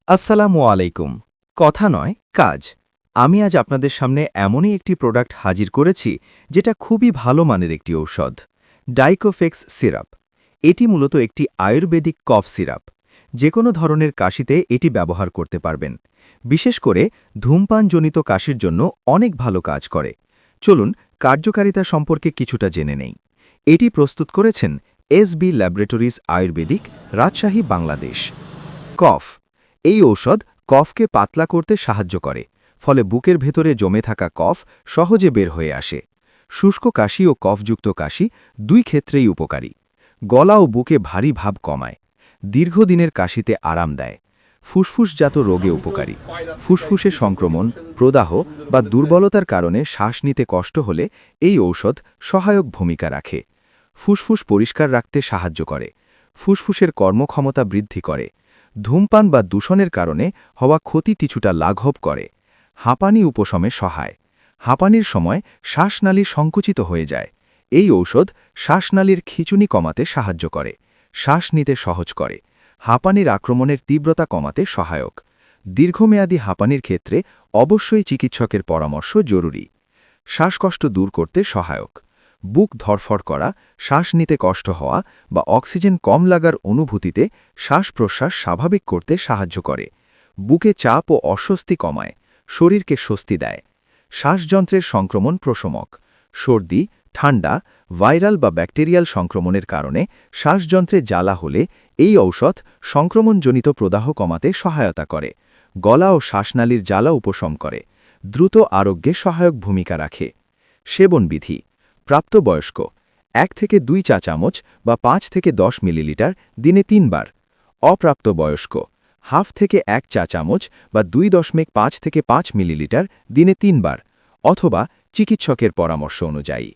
আসসালামু আলাইকুম। কথা নয়, কাজ। আমি আজ আপনাদের সামনে এমনই একটি প্রোডাক্ট হাজির করেছি যেটা খুবই ভালো মানের একটি ঔষধ, ডাইকোফেক্স সিরাপ। এটি মূলত একটি আয়ুর্বেদিক কফ সিরাপ। যে কোনো ধরনের কাশিতে এটি ব্যবহার করতে পারবেন। বিশেষ করে ধূমপানজনিত কাশির জন্য অনেক ভালো কাজ করে। চলুন কার্যকারিতা সম্পর্কে কিছুটা জেনে নেই। এটি প্রস্তুত করেছেন এসবি ল্যাবরেটরিজ আয়ুর্বেদিক, রাজশাহী, বাংলাদেশ। কফ। এই ঔষধ কফকে পাতলা করতে সাহায্য করে, ফলে বুকের ভেতরে জমে থাকা কফ সহজে বের হয়ে আসে। শুষ্ক কাশি ও কফযুক্ত কাশি দুই ক্ষেত্রেই উপকারী। গলা ও বুকে ভারী ভাব কমায়। দীর্ঘদিনের কাশিতে আরাম দেয়। ফুসফুসজাত রোগে উপকারী। ফুসফুসে সংক্রমণ, প্রদাহ বা দুর্বলতার কারণে শ্বাস নিতে কষ্ট হলে এই ঔষধ সহায়ক ভূমিকা রাখে। ফুসফুস পরিষ্কার রাখতে সাহায্য করে। ফুসফুসের কর্মক্ষমতা বৃদ্ধি করে। ধূমপান বা দূষণের কারণে হওয়া ক্ষতি কিছুটা লাঘব করে। হাঁপানি উপশমে সহায়। হাঁপানির সময় শ্বাসনালী সংকুচিত হয়ে যায়। এই ঔষধ শ্বাসনালীর খিঁচুনি কমাতে সাহায্য করে। শ্বাস নিতে সহজ করে। হাঁপানির আক্রমণের তীব্রতা কমাতে সহায়ক। দীর্ঘমেয়াদী হাঁপানির ক্ষেত্রে অবশ্যই চিকিৎসকের পরামর্শ জরুরি। শ্বাসকষ্ট দূর করতে সহায়ক। বুক ধড়ফড় করা, শ্বাস নিতে কষ্ট হওয়া বা অক্সিজেন কম লাগার অনুভূতিতে শ্বাস-প্রশ্বাস স্বাভাবিক করতে সাহায্য করে। বুকে চাপ ও অস্বস্তি কমায়, শরীরকে স্বস্তি দেয়। শ্বাসযন্ত্রের সংক্রমণ প্রশমক। সর্দি, ঠান্ডা, ভাইরাল বা ব্যাকটেরিয়াল সংক্রমণের কারণে শ্বাসযন্ত্রে জ্বালা হলে এই ঔষধ সংক্রমণজনিত প্রদাহ কমাতে সহায়তা করে। গলা ও শ্বাসনালীর জ্বালা উপশম করে। দ্রুত আরোগ্যে সহায়ক ভূমিকা রাখে। সেবনবিধি। প্রাপ্তবয়স্ক 1 থেকে 2 চা চামচ বা 5 থেকে 10 মিলিলিটার দিনে 3 বার। অপ্রাপ্তবয়স্ক হাফ থেকে 1 চা চামচ বা 2.5 থেকে 5 মিলিলিটার দিনে 3 বার, অথবা চিকিৎসকের পরামর্শ অনুযায়ী।